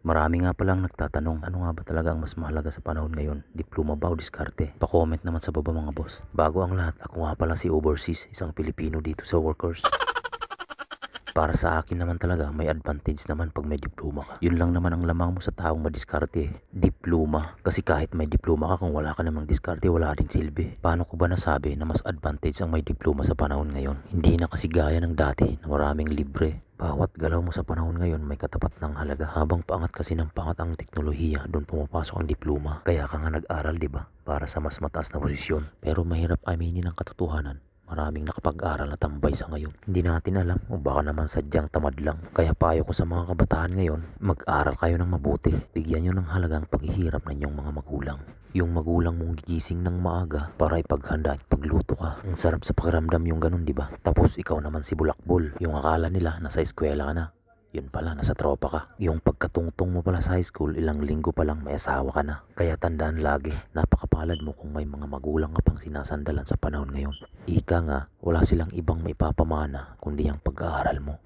Marami nga palang nagtatanong, ano nga ba talaga ang mas mahalaga sa panahon ngayon? Diploma ba o diskarte? Pa-comment naman sa baba mga boss. Bago ang lahat, ako nga pala si Overseas, isang Pilipino dito sa Workers. Para sa akin naman talaga, may advantage naman pag may diploma ka. Yun lang naman ang lamang mo sa taong madiskarte, diploma. Kasi kahit may diploma ka, kung wala ka namang diskarte, wala rin silbi. Paano ko ba nasabi na mas advantage ang may diploma sa panahon ngayon? Hindi na kasi gaya ng dati na maraming libre. Bawat galaw mo sa panahon ngayon may katapat ng halaga. Habang paangat kasi ng pangat ang teknolohiya, doon pumapasok ang diploma. Kaya ka nga nag-aral, di ba? Para sa mas mataas na posisyon. Pero mahirap aminin ang katotohanan. Maraming nakapag-aral na tambay sa ngayon. Hindi natin alam o baka naman sadyang tamad lang. Kaya payo ko sa mga kabataan ngayon, mag-aral kayo ng mabuti. Bigyan nyo ng halagang paghihirap ng inyong mga magulang. Yung magulang mong gigising ng maaga para ipaghanda at pagluto ka. Ang sarap sa pakiramdam yung ganun, di ba? Tapos ikaw naman si bulakbol. Yung akala nila nasa eskwela ka na. Yun pala, nasa tropa ka. Yung pagkatungtong mo pala sa high school, ilang linggo pa lang may asawa ka na. Kaya tandaan lagi, napakapalad mo kung may mga magulang ka pang sinasandalan sa panahon ngayon. Ika nga, wala silang ibang maipapamana kundi ang pag-aaral mo.